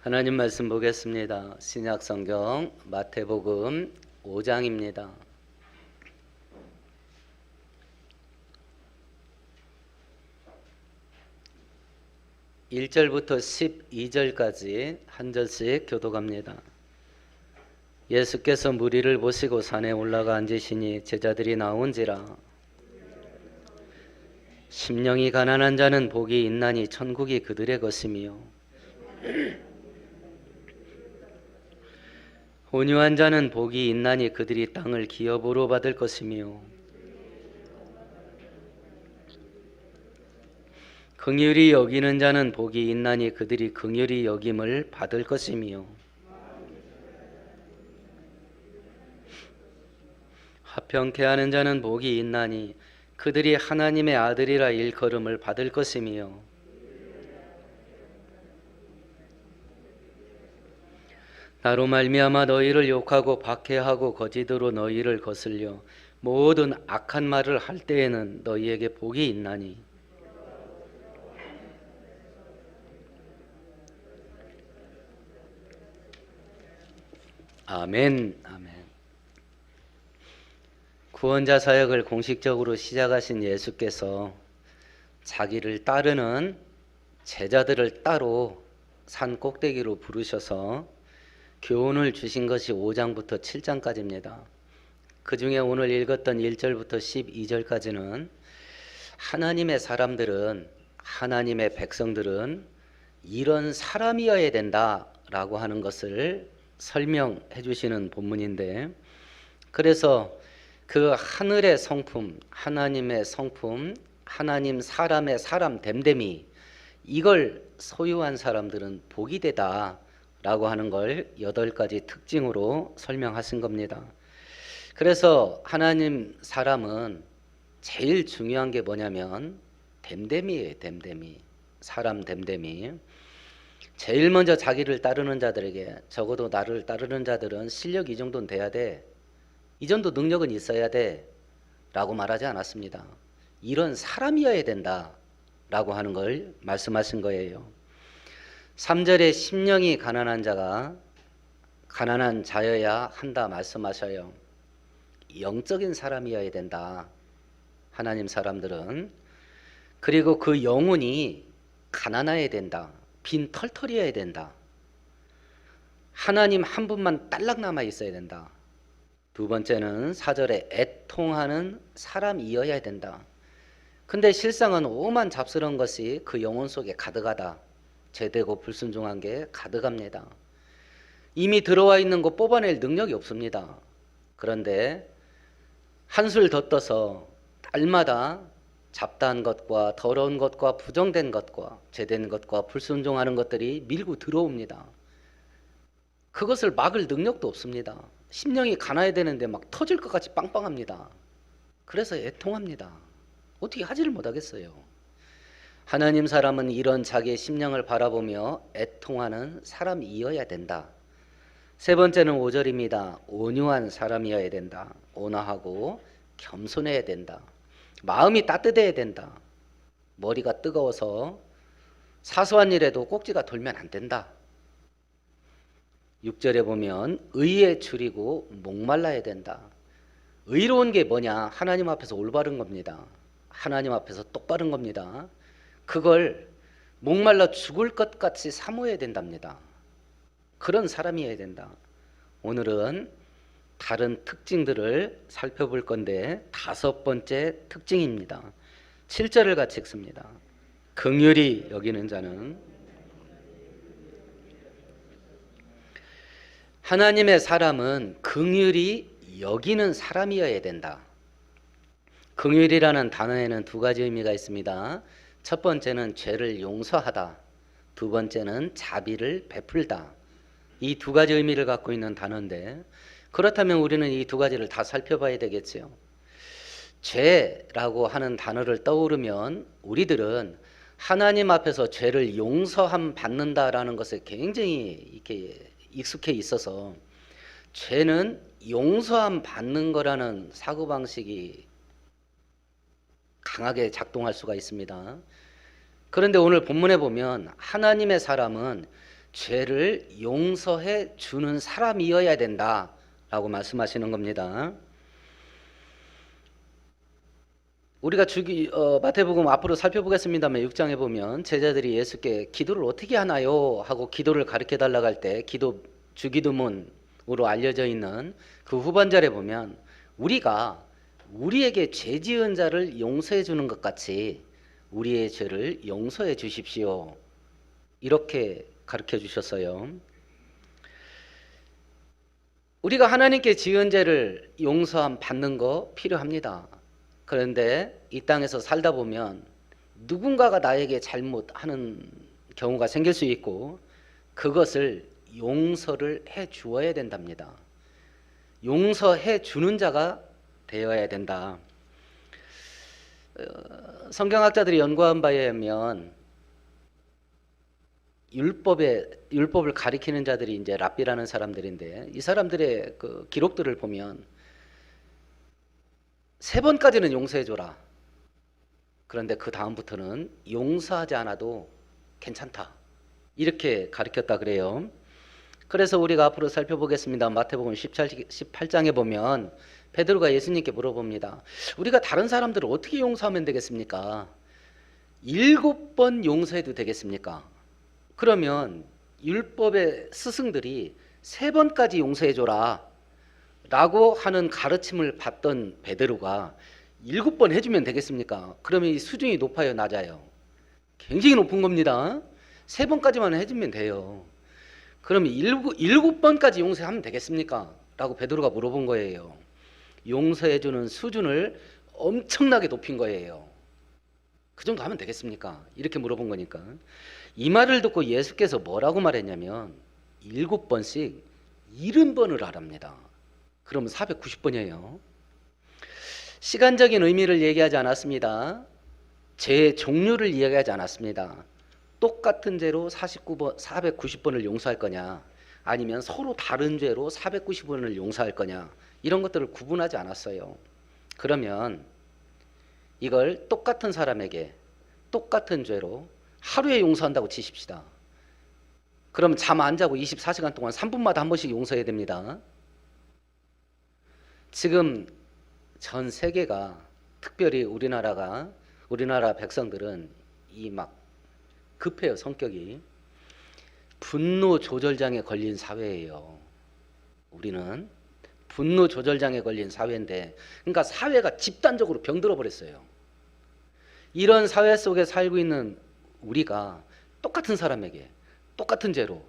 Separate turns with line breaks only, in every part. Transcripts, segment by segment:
하나님 말씀 보겠습니다. 신약 성경 마태복음 5장입니다. 1절부터 12절까지 한 절씩 교독합니다. 예수께서 무리를 보시고 산에 올라가 앉으시니 제자들이 나온지라. 심령이 가난한 자는 복이 있나니 천국이 그들의 것이며 온유한 자는 복이 있나니 그들이 땅을 기업으로 받을 것이며 긍휼히 여기는 자는 복이 있나니 그들이 긍휼히 여김을 받을 것이며 화평케 하는 자는 복이 있나니 그들이 하나님의 아들이라 일컬음을 받을 것이며 나로 말미암아 너희를 욕하고 박해하고 거짓으로 너희를 거슬려 모든 악한 말을 할 때에는 너희에게 복이 있나니 아멘. 아멘. 구원자 사역을 공식적으로 시작하신 예수께서 자기를 따르는 제자들을 따로 산 꼭대기로 부르셔서 교훈을 주신 것이 5장부터 7장까지입니다. 그 중에 오늘 읽었던 1절부터 12절까지는 하나님의 사람들은, 하나님의 백성들은 이런 사람이어야 된다라고 하는 것을 설명해 주시는 본문인데, 그래서 그 하늘의 성품, 하나님의 성품, 하나님 사람의 사람 됨됨이, 이걸 소유한 사람들은 복이 되다 라고 하는 걸 8가지 특징으로 설명하신 겁니다. 그래서 하나님 사람은 제일 중요한 게 뭐냐면 됨됨이에요. 됨됨이. 사람 됨됨이. 제일 먼저 자기를 따르는 자들에게, 적어도 나를 따르는 자들은 실력 이 정도는 돼야 돼, 이 정도 능력은 있어야 돼 라고 말하지 않았습니다. 이런 사람이어야 된다 라고 하는 걸 말씀하신 거예요. 3절에 심령이 가난한 자가 가난한 자여야 한다 말씀하셔요. 영적인 사람이어야 된다, 하나님 사람들은. 그리고 그 영혼이 가난해야 된다, 빈 털털이어야 된다, 하나님 한 분만 딸락 남아 있어야 된다. 두 번째는 4절에 애통하는 사람이어야 된다. 근데 실상은 오만 잡스러운 것이 그 영혼 속에 가득하다. 죄되고 불순종한 게 가득합니다. 이미 들어와 있는 거 뽑아낼 능력이 없습니다. 그런데 한술 더 떠서 날마다 잡다한 것과 더러운 것과 부정된 것과 죄된 것과 불순종하는 것들이 밀고 들어옵니다. 그것을 막을 능력도 없습니다. 심령이 가나야 되는데 막 터질 것 같이 빵빵합니다. 그래서 애통합니다. 어떻게 하지를 못하겠어요. 하나님 사람은 이런 자기의 심령을 바라보며 애통하는 사람이어야 된다. 세 번째는 5절입니다. 온유한 사람이어야 된다. 온화하고 겸손해야 된다. 마음이 따뜻해야 된다. 머리가 뜨거워서 사소한 일에도 꼭지가 돌면 안 된다. 6절에 보면 의에 줄이고 목말라야 된다. 의로운 게 뭐냐? 하나님 앞에서 올바른 겁니다. 하나님 앞에서 똑바른 겁니다. 그걸 목말라 죽을 것 같이 사모해야 된답니다. 그런 사람이어야 된다. 오늘은 다른 특징들을 살펴볼 건데 5번째 특징입니다. 7절을 같이 읽습니다. 긍휼히 여기는 자는, 하나님의 사람은 긍휼히 여기는 사람이어야 된다. 긍휼이라는 단어에는 2가지 의미가 있습니다. 첫 번째는 죄를 용서하다, 두 번째는 자비를 베풀다. 이 2가지 의미를 갖고 있는 단어인데, 그렇다면 우리는 이 2가지를 다 살펴봐야 되겠죠. 죄라고 하는 단어를 떠오르면 우리들은 하나님 앞에서 죄를 용서함 받는다라는 것에 굉장히 이렇게 익숙해 있어서 죄는 용서함 받는 거라는 사고방식이 강하게 작동할 수가 있습니다. 그런데 오늘 본문에 보면 하나님의 사람은 죄를 용서해 주는 사람이어야 된다라고 말씀하시는 겁니다. 우리가 마태복음 앞으로 살펴보겠습니다만 6장에 보면 제자들이 예수께 기도를 어떻게 하나요? 하고 기도를 가르쳐 달라고 할 때 주기도문으로 알려져 있는 그 후반절에 보면 우리가 우리에게 죄 지은 자를 용서해 주는 것 같이 우리의 죄를 용서해 주십시오. 이렇게 가르쳐 주셨어요. 우리가 하나님께 지은 죄를 용서함 받는 거 필요합니다. 그런데 이 땅에서 살다 보면 누군가가 나에게 잘못하는 경우가 생길 수 있고 그것을 용서를 해 주어야 된답니다. 용서해 주는 자가 되어야 된다. 성경학자들이 연구한 바에 의하면 율법을 가리키는 자들이 이제 랍비라는 사람들인데 이 사람들의 그 기록들을 보면 3번까지는 용서해줘라. 그런데 그 다음부터는 용서하지 않아도 괜찮다. 이렇게 가르쳤다 그래요. 그래서 우리가 앞으로 살펴보겠습니다. 마태복음 18장에 보면 베드로가 예수님께 물어봅니다. 우리가 다른 사람들을 어떻게 용서하면 되겠습니까? 7번 용서해도 되겠습니까? 그러면 율법의 스승들이 3번까지 용서해줘라 라고 하는 가르침을 받던 베드로가 7번 해주면 되겠습니까? 그러면 이 수준이 높아요, 낮아요? 굉장히 높은 겁니다. 3번까지만 해주면 돼요. 그러면 7번까지 용서하면 되겠습니까? 라고 베드로가 물어본 거예요. 용서해주는 수준을 엄청나게 높인 거예요. 그 정도 하면 되겠습니까? 이렇게 물어본 거니까. 이 말을 듣고 예수께서 뭐라고 말했냐면 7번씩 70번을 하랍니다. 그러면 490번이에요. 시간적인 의미를 얘기하지 않았습니다. 죄의 종류를 이야기하지 않았습니다. 똑같은 죄로 490번을 용서할 거냐 아니면 서로 다른 죄로 490번을 용서할 거냐 이런 것들을 구분하지 않았어요. 그러면 이걸 똑같은 사람에게 똑같은 죄로 하루에 용서한다고 치십시다. 그러면 잠 안 자고 24시간 동안 3분마다 한 번씩 용서해야 됩니다. 지금 전 세계가 특별히 우리나라 백성들은 이 막 급해요. 성격이 분노 조절장애 걸린 사회예요. 우리는 분노 조절장애 걸린 사회인데 그러니까 사회가 집단적으로 병들어 버렸어요. 이런 사회 속에 살고 있는 우리가 똑같은 사람에게 똑같은 죄로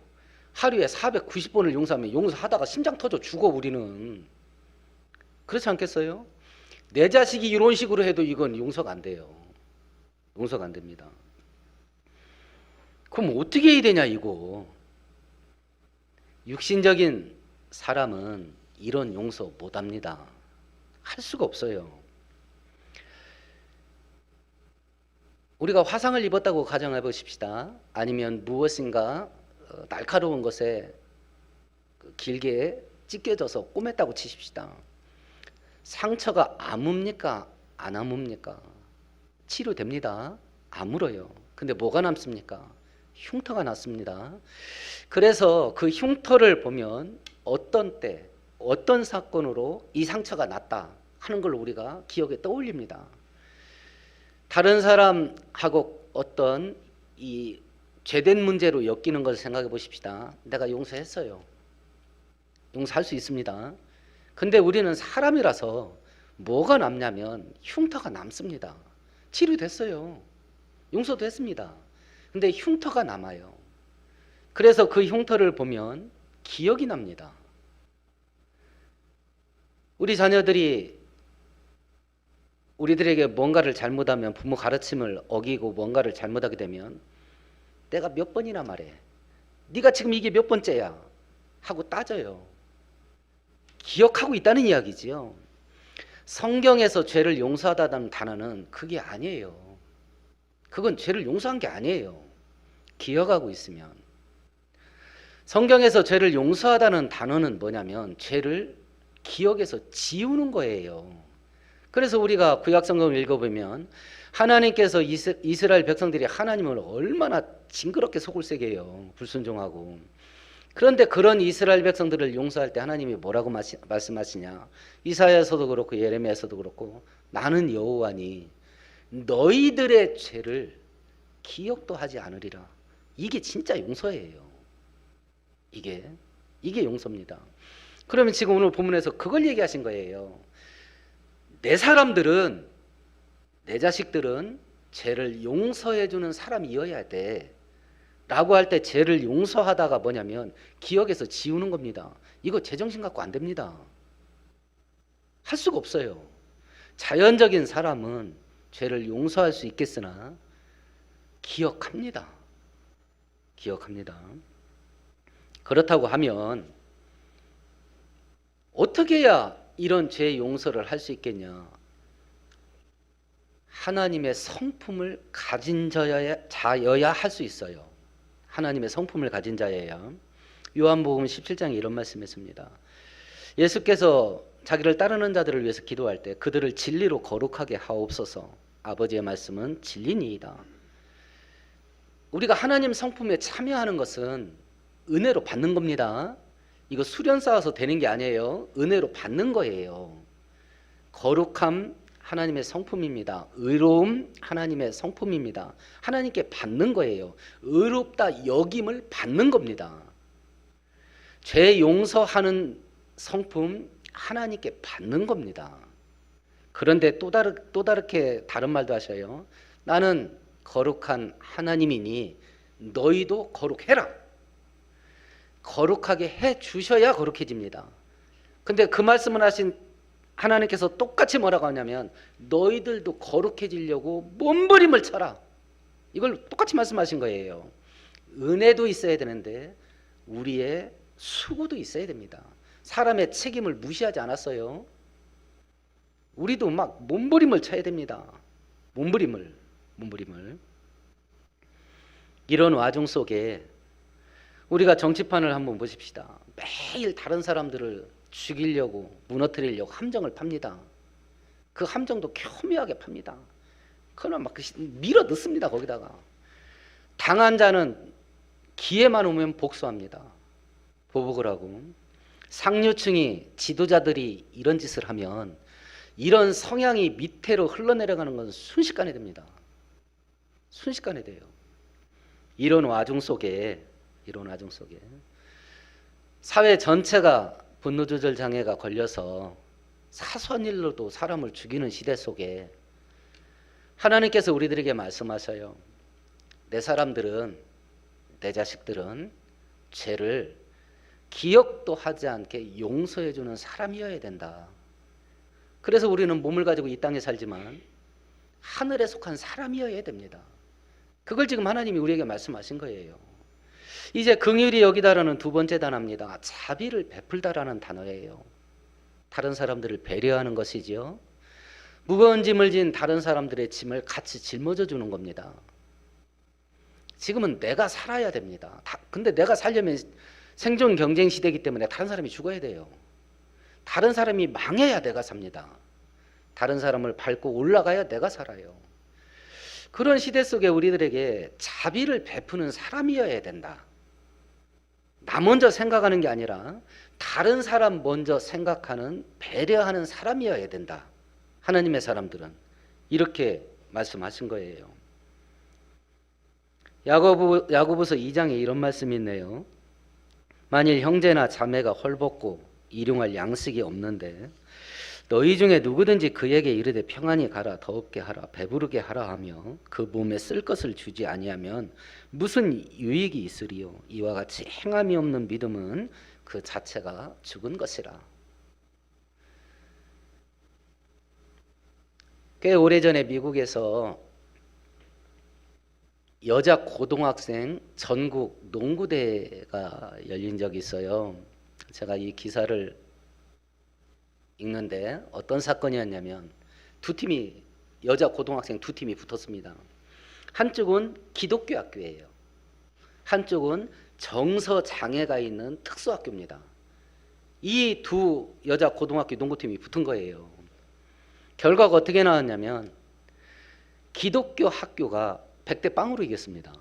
하루에 490번을 용서하면 용서하다가 심장 터져 죽어 우리는. 그렇지 않겠어요? 내 자식이 이런 식으로 해도 이건 용서가 안 돼요. 용서가 안 됩니다. 그럼 어떻게 해야 되냐 이거. 육신적인 사람은 이런 용서 못합니다. 할 수가 없어요. 우리가 화상을 입었다고 가정해 보십시다. 아니면 무엇인가 날카로운 것에 길게 찢겨져서 꼬맸다고 치십시다. 상처가 아뭅니까? 안 아뭅니까? 치료됩니다. 아물어요. 근데 뭐가 남습니까? 흉터가 났습니다. 그래서 그 흉터를 보면 어떤 때, 어떤 사건으로 이 상처가 났다 하는 걸 우리가 기억에 떠올립니다. 다른 사람하고 어떤 이 죄된 문제로 엮이는 것을 생각해 보십시다. 내가 용서했어요. 용서할 수 있습니다. 근데 우리는 사람이라서 뭐가 남냐면 흉터가 남습니다. 치료됐어요. 용서도 했습니다. 근데 흉터가 남아요. 그래서 그 흉터를 보면 기억이 납니다. 우리 자녀들이 우리들에게 뭔가를 잘못하면 부모 가르침을 어기고 뭔가를 잘못하게 되면 내가 몇 번이나 말해. 네가 지금 이게 몇 번째야? 하고 따져요. 기억하고 있다는 이야기지요. 성경에서 죄를 용서하다는 단어는 그게 아니에요. 그건 죄를 용서한 게 아니에요. 기억하고 있으면. 성경에서 죄를 용서하다는 단어는 뭐냐면 죄를 기억에서 지우는 거예요. 그래서 우리가 구약 성경을 읽어보면 하나님께서 이스라엘 백성들이 하나님을 얼마나 징그럽게 속을 새게 해요. 불순종하고. 그런데 그런 이스라엘 백성들을 용서할 때 하나님이 뭐라고 말씀하시냐. 이사야서도 그렇고 예레미야서도 그렇고 나는 여호와니 너희들의 죄를 기억도 하지 않으리라. 이게 진짜 용서예요. 이게 용서입니다. 그러면 지금 오늘 본문에서 그걸 얘기하신 거예요. 내 사람들은, 내 자식들은 죄를 용서해주는 사람이어야 돼 라고 할 때 죄를 용서하다가 뭐냐면 기억에서 지우는 겁니다. 이거 제정신 갖고 안 됩니다. 할 수가 없어요. 자연적인 사람은 죄를 용서할 수 있겠으나 기억합니다. 그렇다고 하면 어떻게 해야 이런 죄 용서를 할 수 있겠냐? 하나님의 성품을 가진 자여야 할 수 있어요. 하나님의 성품을 가진 자여야. 요한복음 17장에 이런 말씀했습니다. 예수께서 자기를 따르는 자들을 위해서 기도할 때 그들을 진리로 거룩하게 하옵소서. 아버지의 말씀은 진리니이다. 우리가 하나님 성품에 참여하는 것은 은혜로 받는 겁니다. 이거 수련 쌓아서 되는 게 아니에요. 은혜로 받는 거예요. 거룩함 하나님의 성품입니다. 의로움 하나님의 성품입니다. 하나님께 받는 거예요. 의롭다 여김을 받는 겁니다. 죄 용서하는 성품 하나님께 받는 겁니다. 그런데 또 다르게 다른 말도 하셔요. 나는 거룩한 하나님이니 너희도 거룩해라. 거룩하게 해 주셔야 거룩해집니다. 근데 그 말씀을 하신 하나님께서 똑같이 뭐라고 하냐면 너희들도 거룩해지려고 몸부림을 쳐라. 이걸 똑같이 말씀하신 거예요. 은혜도 있어야 되는데 우리의 수고도 있어야 됩니다. 사람의 책임을 무시하지 않았어요. 우리도 막 몸부림을 쳐야 됩니다. 몸부림을. 이런 와중 속에 우리가 정치판을 한번 보십시다. 매일 다른 사람들을 죽이려고 무너뜨리려고 함정을 팝니다. 그 함정도 교묘하게 팝니다. 그러나 막 밀어 넣습니다. 거기다가 당한 자는 기회만 오면 복수합니다. 보복을 하고 상류층이 지도자들이 이런 짓을 하면 이런 성향이 밑으로 흘러내려가는 것은 순식간에 됩니다. 순식간에 돼요. 이런 와중 속에 사회 전체가 분노조절 장애가 걸려서 사소한 일로도 사람을 죽이는 시대 속에 하나님께서 우리들에게 말씀하셔요. 내 사람들은, 내 자식들은 죄를 기억도 하지 않게 용서해주는 사람이어야 된다. 그래서 우리는 몸을 가지고 이 땅에 살지만 하늘에 속한 사람이어야 됩니다. 그걸 지금 하나님이 우리에게 말씀하신 거예요. 이제 긍휼히 여기다라는 두 번째 단어입니다. 자비를 베풀다라는 단어예요. 다른 사람들을 배려하는 것이지요. 무거운 짐을 진 다른 사람들의 짐을 같이 짊어져 주는 겁니다. 지금은 내가 살아야 됩니다. 근데 내가 살려면 생존 경쟁 시대이기 때문에 다른 사람이 죽어야 돼요. 다른 사람이 망해야 내가 삽니다. 다른 사람을 밟고 올라가야 내가 살아요. 그런 시대 속에 우리들에게 자비를 베푸는 사람이어야 된다. 나 먼저 생각하는 게 아니라 다른 사람 먼저 생각하는, 배려하는 사람이어야 된다. 하나님의 사람들은 이렇게 말씀하신 거예요. 야고보서 2장에 이런 말씀이 있네요. 만일 형제나 자매가 헐벗고 일용할 양식이 없는데 너희 중에 누구든지 그에게 이르되 평안히 가라, 더럽게 하라, 배부르게 하라 하며 그 몸에 쓸 것을 주지 아니하면 무슨 유익이 있으리요? 이와 같이 행함이 없는 믿음은 그 자체가 죽은 것이라. 꽤 오래전에 미국에서 여자 고등학생 전국 농구대회가 열린 적이 있어요. 제가 이 기사를 읽는데 어떤 사건이었냐면 여자 고등학생 두 팀이 붙었습니다. 한쪽은 기독교 학교예요. 한쪽은 정서 장애가 있는 특수학교입니다. 이 두 여자 고등학교 농구팀이 붙은 거예요. 결과가 어떻게 나왔냐면 기독교 학교가 100대 0으로 이겼습니다.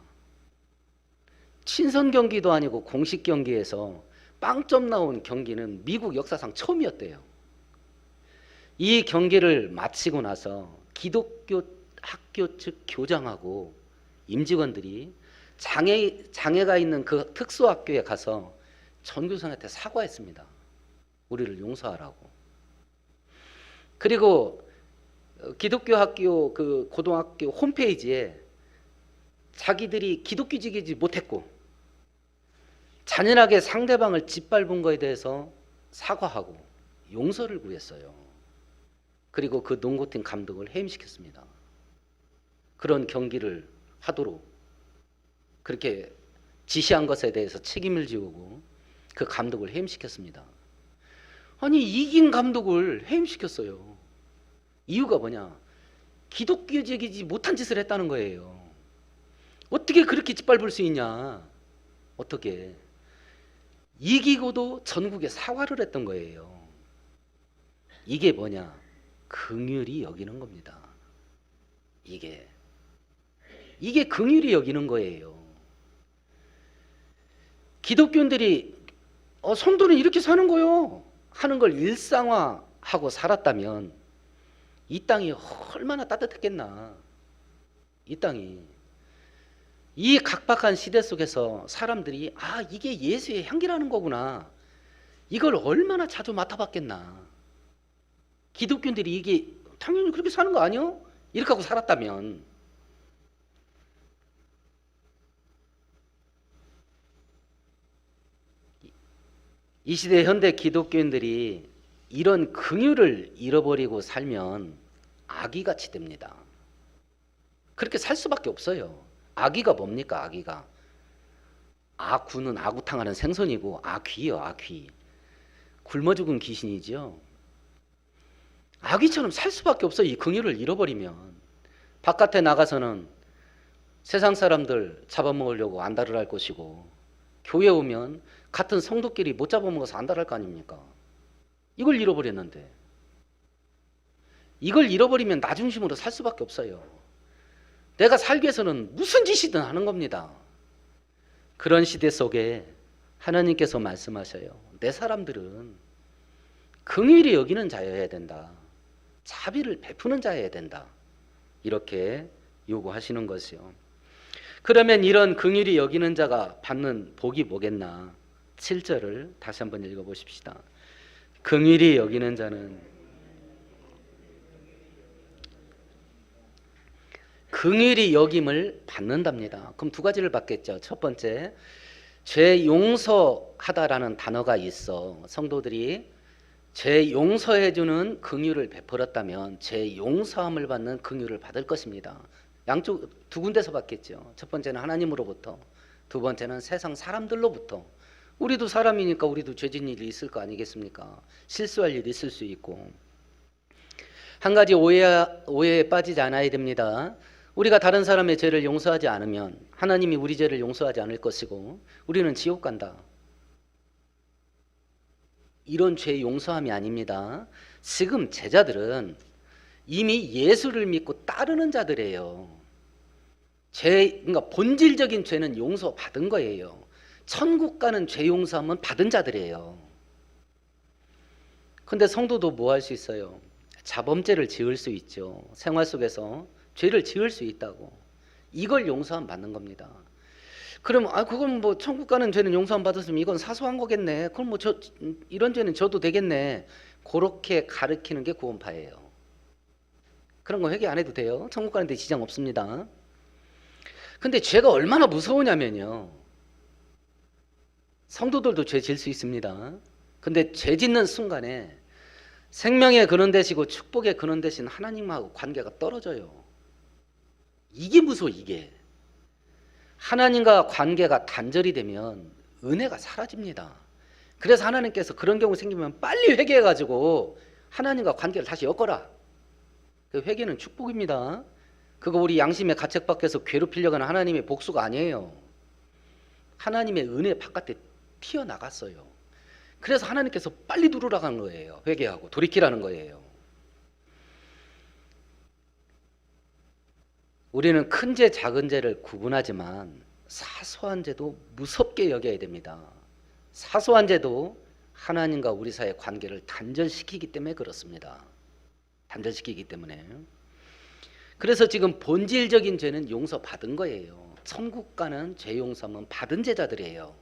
친선 경기도 아니고 공식 경기에서 빵점 나온 경기는 미국 역사상 처음이었대요. 이 경기를 마치고 나서 기독교 학교 측 교장하고 임직원들이 장애가 있는 그 특수학교에 가서 전교생한테 사과했습니다. 우리를 용서하라고. 그리고 기독교 학교 그 고등학교 홈페이지에 자기들이 기독교직이지 못했고 잔인하게 상대방을 짓밟은 거에 대해서 사과하고 용서를 구했어요. 그리고 그 농구팀 감독을 해임시켰습니다. 그런 경기를 하도록 그렇게 지시한 것에 대해서 책임을 지우고 그 감독을 해임시켰습니다. 아니 이긴 감독을 해임시켰어요. 이유가 뭐냐? 기독교적이지 못한 짓을 했다는 거예요. 어떻게 그렇게 짓밟을 수 있냐? 어떻게? 이기고도 전국에 사과를 했던 거예요. 이게 뭐냐? 긍휼히 여기는 겁니다. 이게 긍휼히 여기는 거예요. 기독교인들이 성도는 이렇게 사는 거요 하는 걸 일상화하고 살았다면 이 땅이 얼마나 따뜻했겠나. 이 땅이 이 각박한 시대 속에서 사람들이 이게 예수의 향기라는 거구나. 이걸 얼마나 자주 맡아봤겠나. 기독교인들이 이게 당연히 그렇게 사는 거 아니요? 이렇게 하고 살았다면 이 시대 현대 기독교인들이 이런 긍휼을 잃어버리고 살면 악의같이 됩니다. 그렇게 살 수밖에 없어요. 악의가 뭡니까? 악의가 아구는 아구탕하는 생선이고 아귀요 아귀 굶어 죽은 귀신이죠. 아귀처럼 살 수밖에 없어요. 이 긍휼을 잃어버리면. 바깥에 나가서는 세상 사람들 잡아먹으려고 안달을 할 것이고 교회 오면 같은 성도끼리 못 잡아먹어서 안달할 거 아닙니까? 이걸 잃어버렸는데 이걸 잃어버리면 나 중심으로 살 수밖에 없어요. 내가 살기 위해서는 무슨 짓이든 하는 겁니다. 그런 시대 속에 하나님께서 말씀하셔요. 내 사람들은 긍휼히 여기는 자여야 된다. 자비를 베푸는 자여야 된다. 이렇게 요구하시는 것이요. 그러면 이런 긍휼히 여기는 자가 받는 복이 뭐겠나? 7절을 다시 한번 읽어보십시다. 긍휼히 여기는 자는 긍휼히 여김을 받는답니다. 그럼 두 가지를 받겠죠. 첫 번째, 죄 용서하다라는 단어가 있어. 성도들이 죄 용서해주는 긍휼을 베풀었다면 죄 용서함을 받는 긍휼을 받을 것입니다. 양쪽 두 군데서 받겠죠. 첫 번째는 하나님으로부터, 두 번째는 세상 사람들로부터. 우리도 사람이니까 우리도 죄진 일이 있을 거 아니겠습니까? 실수할 일이 있을 수 있고. 한 가지 오해에 빠지지 않아야 됩니다. 우리가 다른 사람의 죄를 용서하지 않으면 하나님이 우리 죄를 용서하지 않을 것이고 우리는 지옥 간다. 이런 죄 용서함이 아닙니다. 지금 제자들은 이미 예수를 믿고 따르는 자들이에요. 그러니까 본질적인 죄는 용서받은 거예요. 천국 가는 죄 용서함은 받은 자들이에요. 근데 성도도 뭐 할 수 있어요? 자범죄를 지을 수 있죠. 생활 속에서 죄를 지을 수 있다고. 이걸 용서함 받는 겁니다. 그럼 그건 뭐 천국 가는 죄는 용서함 받았으면 이건 사소한 거겠네. 그럼 뭐 이런 죄는 져도 되겠네. 그렇게 가르치는 게 구원파예요. 그런 거 회개 안 해도 돼요. 천국 가는 데 지장 없습니다. 근데 죄가 얼마나 무서우냐면요. 성도들도 죄 질 수 있습니다. 근데 죄 짓는 순간에 생명의 근원 되시고 축복의 근원 되신 하나님하고 관계가 떨어져요. 이게 무서워. 이게 하나님과 관계가 단절이 되면 은혜가 사라집니다. 그래서 하나님께서 그런 경우 생기면 빨리 회개해가지고 하나님과 관계를 다시 엮어라. 그 회개는 축복입니다. 그거 우리 양심의 가책 밖에서 괴롭히려고 하는 하나님의 복수가 아니에요. 하나님의 은혜 바깥에 튀어나갔어요. 그래서 하나님께서 빨리 누르라는 거예요. 회개하고 돌이키라는 거예요. 우리는 큰 죄, 작은 죄를 구분하지만 사소한 죄도 무섭게 여겨야 됩니다. 사소한 죄도 하나님과 우리 사이의 관계를 단절시키기 때문에 그렇습니다. 단절시키기 때문에. 그래서 지금 본질적인 죄는 용서받은 거예요. 천국 가는 죄 용서는 받은 제자들이에요.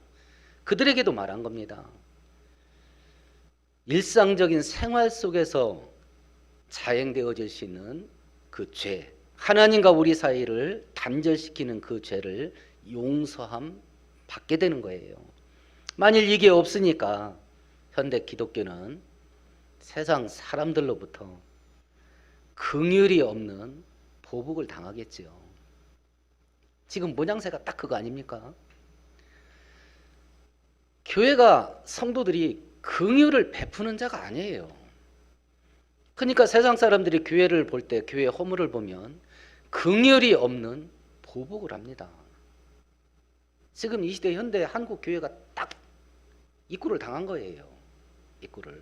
그들에게도 말한 겁니다. 일상적인 생활 속에서 자행되어질 수 있는 그 죄, 하나님과 우리 사이를 단절시키는 그 죄를 용서함 받게 되는 거예요. 만일 이게 없으니까 현대 기독교는 세상 사람들로부터 긍휼이 없는 보복을 당하겠지요. 지금 모양새가 딱 그거 아닙니까? 교회가 성도들이 긍휼을 베푸는 자가 아니에요. 그러니까 세상 사람들이 교회를 볼 때, 교회 허물을 보면 긍휼이 없는 보복을 합니다. 지금 이 시대 현대 한국 교회가 딱 입구를 당한 거예요. 입구를.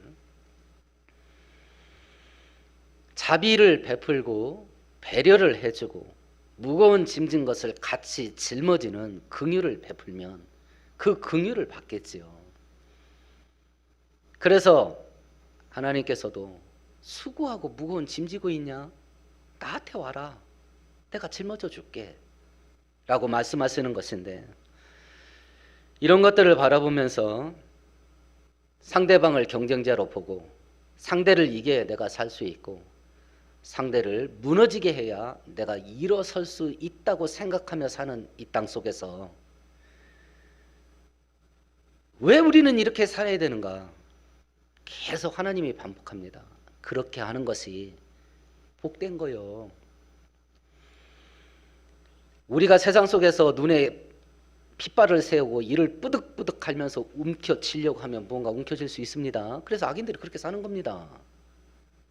자비를 베풀고 배려를 해주고 무거운 짐진 것을 같이 짊어지는 긍휼을 베풀면 그 긍휼을 받겠지요. 그래서 하나님께서도 수고하고 무거운 짐 지고 있냐? 나한테 와라. 내가 짊어져 줄게. 라고 말씀하시는 것인데, 이런 것들을 바라보면서 상대방을 경쟁자로 보고 상대를 이겨야 내가 살 수 있고 상대를 무너지게 해야 내가 일어설 수 있다고 생각하며 사는 이 땅 속에서 왜 우리는 이렇게 살아야 되는가? 계속 하나님이 반복합니다. 그렇게 하는 것이 복된 거요. 우리가 세상 속에서 눈에 핏발을 세우고 이를 뿌득뿌득 갈면서 움켜쥐려고 하면 뭔가 움켜질 수 있습니다. 그래서 악인들이 그렇게 사는 겁니다.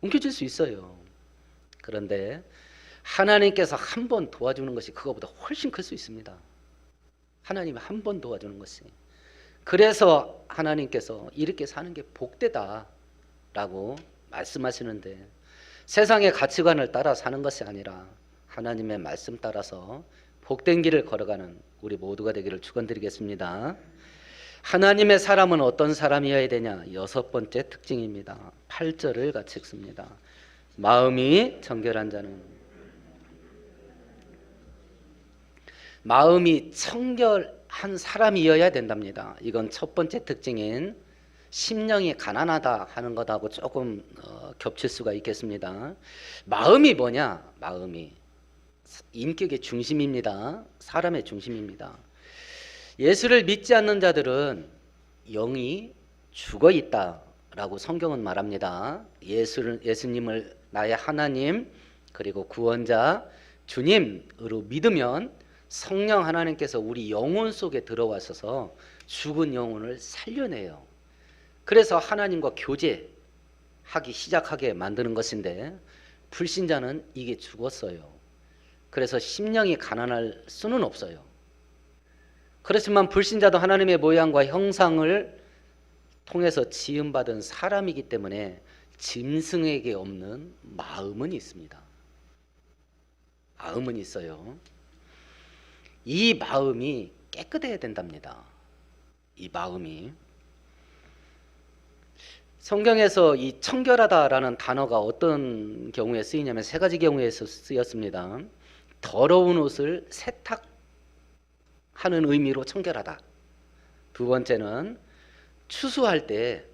움켜질 수 있어요. 그런데 하나님께서 한 번 도와주는 것이 그거보다 훨씬 클 수 있습니다. 하나님이 한 번 도와주는 것이. 그래서 하나님께서 이렇게 사는 게 복되다라고 말씀하시는데, 세상의 가치관을 따라 사는 것이 아니라 하나님의 말씀 따라서 복된 길을 걸어가는 우리 모두가 되기를 축원드리겠습니다. 하나님의 사람은 어떤 사람이어야 되냐? 6번째 특징입니다. 8절을 같이 읽습니다. 마음이 청결한 자는, 마음이 청결한 사람이어야 된답니다. 이건 첫 번째 특징인 심령이 가난하다 하는 것하고 조금 겹칠 수가 있겠습니다. 마음이 뭐냐? 마음이 인격의 중심입니다. 사람의 중심입니다. 예수를 믿지 않는 자들은 영이 죽어 있다라고 성경은 말합니다. 예수님을 나의 하나님 그리고 구원자 주님으로 믿으면 성령 하나님께서 우리 영혼 속에 들어와셔서 죽은 영혼을 살려내요. 그래서 하나님과 교제하기 시작하게 만드는 것인데, 불신자는 이게 죽었어요. 그래서 심령이 가난할 수는 없어요. 그렇지만 불신자도 하나님의 모양과 형상을 통해서 지음받은 사람이기 때문에 짐승에게 없는 마음은 있습니다. 마음은 있어요. 이 마음이 깨끗해야 된답니다. 이 마음이. 성경에서 이 청결하다라는 단어가 어떤 경우에 쓰이냐면 세 가지 경우에서 쓰였습니다. 더러운 옷을 세탁하는 의미로 청결하다. 두 번째는 추수할 때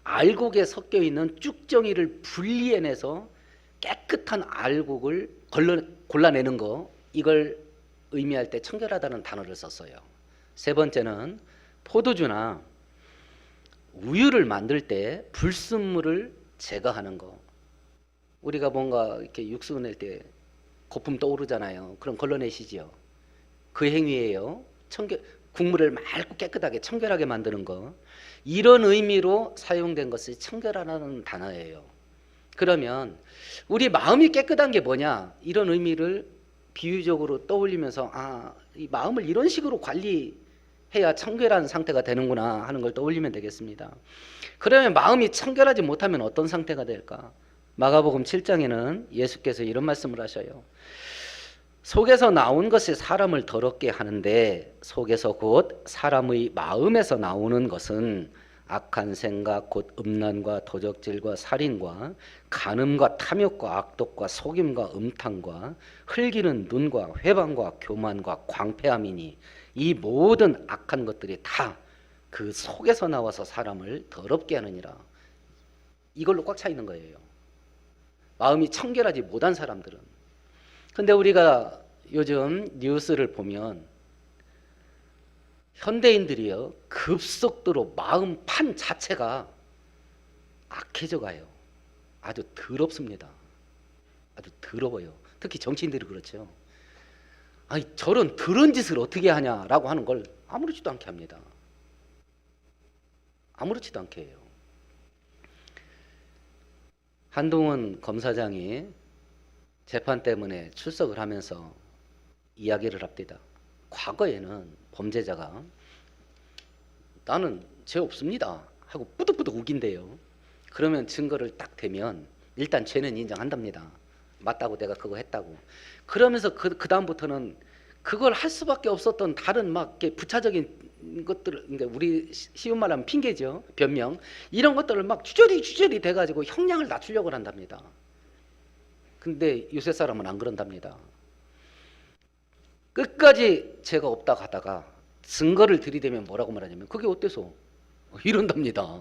알곡에 섞여 있는 쭉정이를 분리해내서 깨끗한 알곡을 골라내는 거, 이걸 의미할 때 청결하다는 단어를 썼어요. 세 번째는 포도주나 우유를 만들 때 불순물을 제거하는 거. 우리가 뭔가 이렇게 육수 낼 때 거품 떠오르잖아요. 그럼 걸러내시지요. 그 행위예요. 국물을 맑고 깨끗하게 청결하게 만드는 거. 이런 의미로 사용된 것이 청결하다는 단어예요. 그러면 우리 마음이 깨끗한 게 뭐냐? 이런 의미를 비유적으로 떠올리면서 이 마음을 이런 식으로 관리해야 청결한 상태가 되는구나 하는 걸 떠올리면 되겠습니다. 그러면 마음이 청결하지 못하면 어떤 상태가 될까? 마가복음 7장에는 예수께서 이런 말씀을 하셔요. 속에서 나온 것이 사람을 더럽게 하는데 속에서 곧 사람의 마음에서 나오는 것은 악한 생각 곧 음란과 도적질과 살인과 간음과 탐욕과 악독과 속임과 음탕과 흘기는 눈과 회방과 교만과 광패함이니 이 모든 악한 것들이 다 그 속에서 나와서 사람을 더럽게 하느니라. 이걸로 꽉 차 있는 거예요. 마음이 청결하지 못한 사람들은. 근데 우리가 요즘 뉴스를 보면 현대인들이요 급속도로 마음판 자체가 악해져 가요. 아주 더럽습니다. 아주 더러워요. 특히 정치인들이 그렇죠. 아니 저런 더러운 짓을 어떻게 하냐라고 하는 걸 아무렇지도 않게 합니다. 아무렇지도 않게 해요. 한동훈 검사장이 재판 때문에 출석을 하면서 이야기를 합니다. 과거에는 범죄자가 나는 죄 없습니다 하고 뿌득뿌득 우긴대요. 그러면 증거를 딱 대면 일단 죄는 인정한답니다. 맞다고 내가 그거 했다고. 그러면서 그 다음부터는 그걸 할 수밖에 없었던 다른 막 이렇게 부차적인 것들, 그러니까 우리 쉬운 말하면 핑계죠. 변명. 이런 것들을 막 주저리 돼가지고 형량을 낮추려고 한답니다. 근데 요새 사람은 안 그런답니다. 끝까지 죄가 없다고 하다가 증거를 들이대면 뭐라고 말하냐면 그게 어때서? 이런답니다.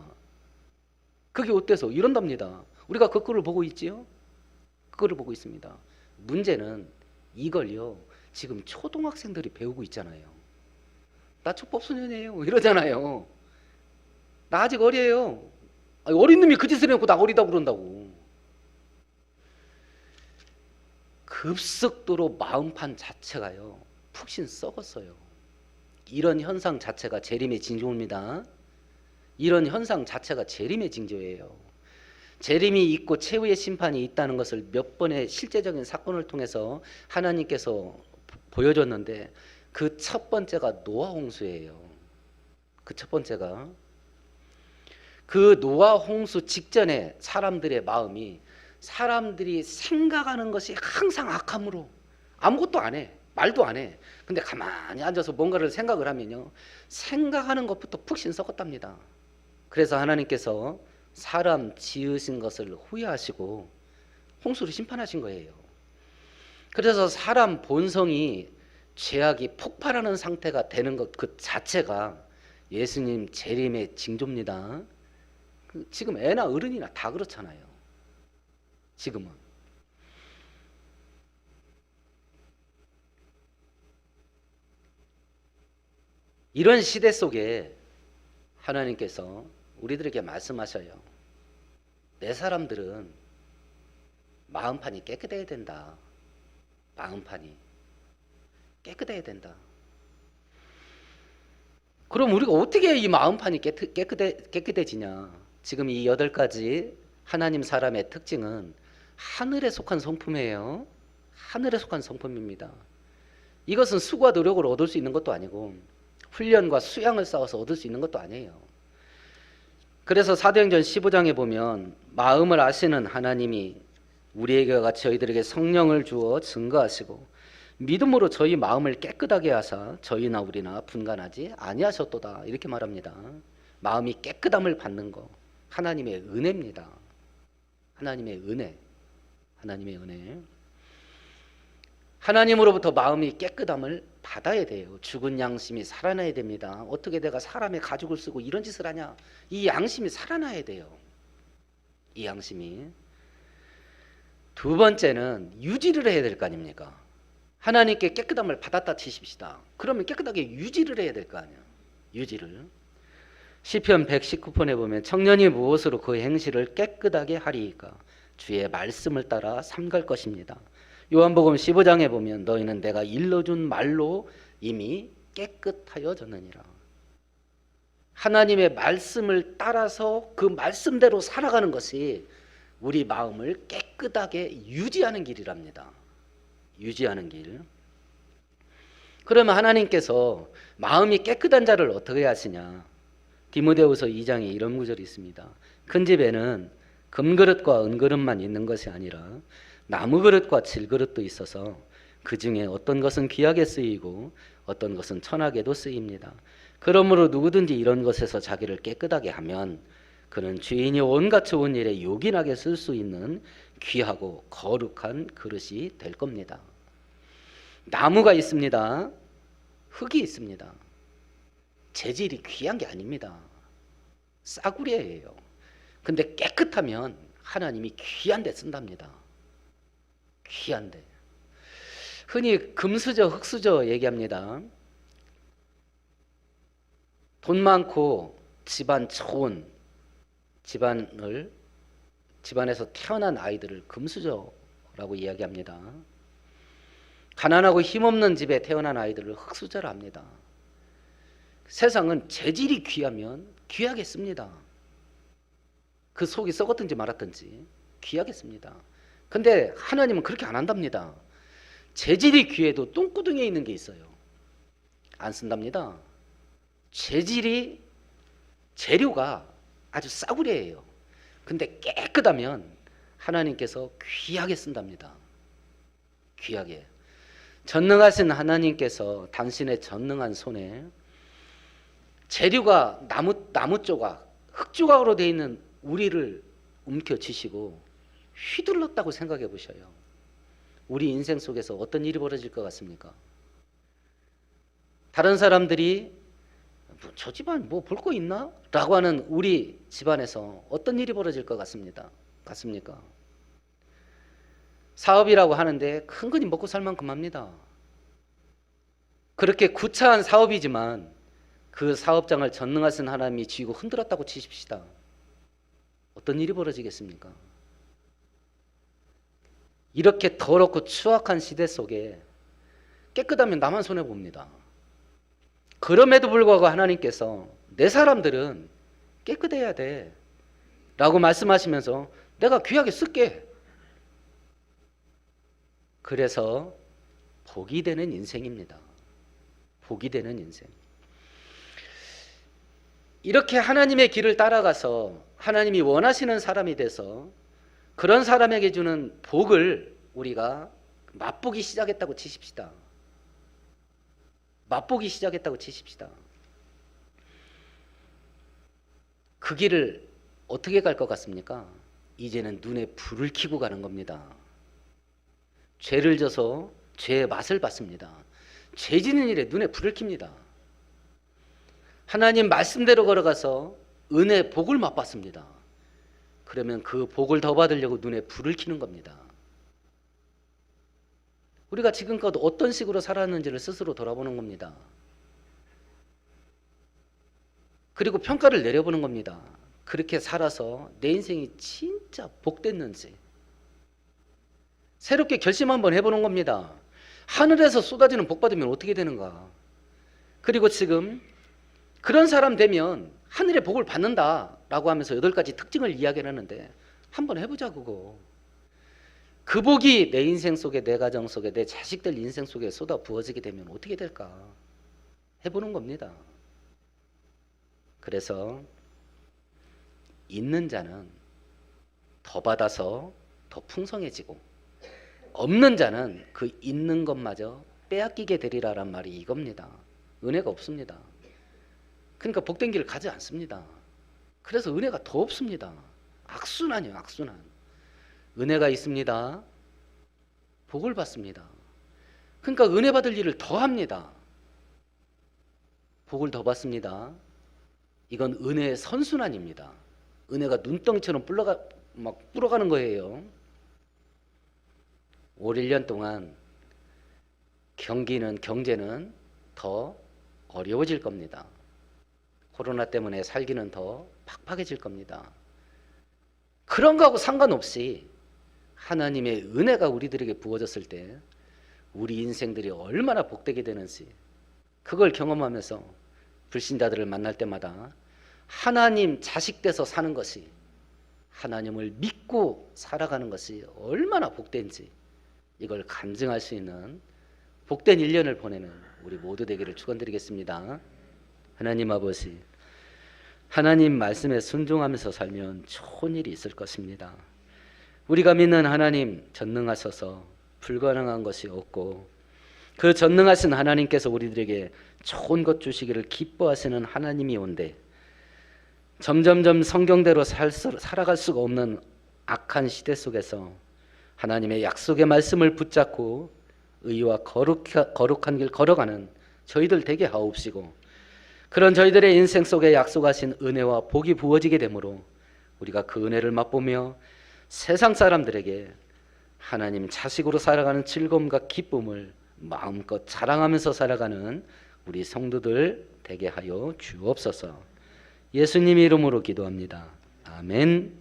그게 어때서? 이런답니다. 우리가 그 꼴을 보고 있지요? 그거를 보고 있습니다. 문제는 이걸요 지금 초등학생들이 배우고 있잖아요. 나 촉법소년이에요 이러잖아요. 나 아직 어려요. 아니, 어린 놈이 그 짓을 해놓고 나 어리다고 그런다고. 급속도로 마음판 자체가요 푹신 썩었어요. 이런 현상 자체가 재림의 징조입니다. 이런 현상 자체가 재림의 징조예요. 재림이 있고 최후의 심판이 있다는 것을 몇 번의 실제적인 사건을 통해서 하나님께서 보여줬는데 그 첫 번째가 노아 홍수예요. 그 첫 번째가 그 노아 홍수 직전에 사람들의 마음이 사람들이 생각하는 것이 항상 악함으로 아무것도 안 해. 말도 안 해. 근데 가만히 앉아서 뭔가를 생각을 하면요 생각하는 것부터 푹신 썩었답니다. 그래서 하나님께서 사람 지으신 것을 후회하시고 홍수를 심판하신 거예요. 그래서 사람 본성이 죄악이 폭발하는 상태가 되는 것 그 자체가 예수님 재림의 징조입니다. 지금 애나 어른이나 다 그렇잖아요. 지금은. 이런 시대 속에 하나님께서 우리들에게 말씀하셔요. 내 사람들은 마음판이 깨끗해야 된다. 마음판이 깨끗해야 된다. 그럼 우리가 어떻게 이 마음판이 깨끗해지냐? 지금 이 8가지 하나님 사람의 특징은 하늘에 속한 성품이에요. 하늘에 속한 성품입니다. 이것은 수고와 노력을 얻을 수 있는 것도 아니고 훈련과 수양을 쌓아서 얻을 수 있는 것도 아니에요. 그래서 사도행전 15장에 보면 마음을 아시는 하나님이 우리에게 같이 저희들에게 성령을 주어 증거하시고 믿음으로 저희 마음을 깨끗하게 하사 저희나 우리나 분간하지 아니하셨도다 이렇게 말합니다. 마음이 깨끗함을 받는 거 하나님의 은혜입니다. 하나님의 은혜. 하나님의 은혜. 하나님으로부터 마음이 깨끗함을 받아야 돼요. 죽은 양심이 살아나야 됩니다. 어떻게 내가 사람의 가죽을 쓰고 이런 짓을 하냐? 이 양심이 살아나야 돼요. 이 양심이. 두 번째는 유지를 해야 될 거 아닙니까? 하나님께 깨끗함을 받았다 치십시다. 그러면 깨끗하게 유지를 해야 될 거 아니야. 유지를. 시편 119편에 보면 청년이 무엇으로 그 행실을 깨끗하게 하리이까? 주의 말씀을 따라 삼갈 것입니다. 요한복음 15장에 보면 너희는 내가 일러준 말로 이미 깨끗하여졌느니라. 하나님의 말씀을 따라서 그 말씀대로 살아가는 것이 우리 마음을 깨끗하게 유지하는 길이랍니다. 유지하는 길. 그러면 하나님께서 마음이 깨끗한 자를 어떻게 하시냐? 디모데후서 2장에 이런 구절이 있습니다. 큰 집에는 금그릇과 은그릇만 있는 것이 아니라 나무그릇과 질그릇도 있어서 그 중에 어떤 것은 귀하게 쓰이고 어떤 것은 천하게도 쓰입니다. 그러므로 누구든지 이런 것에서 자기를 깨끗하게 하면 그는 주인이 온갖 좋은 일에 요긴하게 쓸 수 있는 귀하고 거룩한 그릇이 될 겁니다. 나무가 있습니다. 흙이 있습니다. 재질이 귀한 게 아닙니다. 싸구려예요. 근데 깨끗하면 하나님이 귀한 데 쓴답니다. 귀한 데. 흔히 금수저, 흙수저 얘기합니다. 돈 많고 집안 좋은 집안에서 태어난 아이들을 금수저라고 이야기합니다. 가난하고 힘없는 집에 태어난 아이들을 흙수저라 합니다. 세상은 재질이 귀하면 귀하게 씁니다. 그 속이 썩었든지 말았든지 귀하게 씁니다. 근데 하나님은 그렇게 안 한답니다. 재질이 귀해도 똥구덩이에 있는 게 있어요. 안 쓴답니다. 재료가 아주 싸구려예요. 근데 깨끗하면 하나님께서 귀하게 쓴답니다. 귀하게. 전능하신 하나님께서 당신의 전능한 손에 재료가 나무 조각, 흙 조각으로 되어 있는 우리를 움켜쥐시고 휘둘렀다고 생각해 보셔요. 우리 인생 속에서 어떤 일이 벌어질 것 같습니까? 다른 사람들이 저 집안 뭐 볼 거 있나? 라고 하는 우리 집안에서 어떤 일이 벌어질 것 같습니까? 사업이라고 하는데 큰근히 먹고 살 만큼 합니다. 그렇게 구차한 사업이지만 그 사업장을 전능하신 하나님이 쥐고 흔들었다고 치십시다. 어떤 일이 벌어지겠습니까? 이렇게 더럽고 추악한 시대 속에 깨끗하면 나만 손해봅니다. 그럼에도 불구하고 하나님께서 내 사람들은 깨끗해야 돼 라고 말씀하시면서 내가 귀하게 쓸게. 그래서 복이 되는 인생입니다. 복이 되는 인생. 이렇게 하나님의 길을 따라가서 하나님이 원하시는 사람이 돼서 그런 사람에게 주는 복을 우리가 맛보기 시작했다고 치십시다. 맛보기 시작했다고 치십시다. 그 길을 어떻게 갈 것 같습니까? 이제는 눈에 불을 켜고 가는 겁니다. 죄를 져서 죄의 맛을 봤습니다. 죄 지는 일에 눈에 불을 켭니다. 하나님 말씀대로 걸어가서 은혜 복을 맛봤습니다. 그러면 그 복을 더 받으려고 눈에 불을 켜는 겁니다. 우리가 지금껏 어떤 식으로 살았는지를 스스로 돌아보는 겁니다. 그리고 평가를 내려보는 겁니다. 그렇게 살아서 내 인생이 진짜 복됐는지 새롭게 결심 한번 해보는 겁니다. 하늘에서 쏟아지는 복 받으면 어떻게 되는가? 그리고 지금 그런 사람 되면 하늘의 복을 받는다라고 하면서 8가지 특징을 이야기를 하는데 한번 해보자 그거. 그 복이 내 인생 속에, 내 가정 속에, 내 자식들 인생 속에 쏟아 부어지게 되면 어떻게 될까? 해보는 겁니다. 그래서 있는 자는 더 받아서 더 풍성해지고 없는 자는 그 있는 것마저 빼앗기게 되리라란 말이 이겁니다. 은혜가 없습니다. 그러니까 복된 길을 가지 않습니다. 그래서 은혜가 더 없습니다. 악순환이에요, 악순환. 은혜가 있습니다. 복을 받습니다. 그러니까 은혜 받을 일을 더 합니다. 복을 더 받습니다. 이건 은혜의 선순환입니다. 은혜가 눈덩이처럼 불어가는 거예요. 올 1년 동안 경제는 더 어려워질 겁니다. 코로나 때문에 살기는 더 팍팍해질 겁니다. 그런 거하고 상관없이 하나님의 은혜가 우리들에게 부어졌을 때 우리 인생들이 얼마나 복되게 되는지 그걸 경험하면서 불신자들을 만날 때마다 하나님 자식 돼서 사는 것이, 하나님을 믿고 살아가는 것이 얼마나 복된지 이걸 간증할 수 있는 복된 1년을 보내는 우리 모두 되기를 축원드리겠습니다. 하나님 아버지, 하나님 말씀에 순종하면서 살면 좋은 일이 있을 것입니다. 우리가 믿는 하나님 전능하셔서 불가능한 것이 없고 그 전능하신 하나님께서 우리들에게 좋은 것 주시기를 기뻐하시는 하나님이 온데 점점점 성경대로 살아갈 수가 없는 악한 시대 속에서 하나님의 약속의 말씀을 붙잡고 의와 거룩한 길 걸어가는 저희들 되게 하옵시고 그런 저희들의 인생 속에 약속하신 은혜와 복이 부어지게 되므로 우리가 그 은혜를 맛보며 세상 사람들에게 하나님 자식으로 살아가는 즐거움과 기쁨을 마음껏 자랑하면서 살아가는 우리 성도들 되게 하여 주옵소서. 예수님 이름으로 기도합니다. 아멘.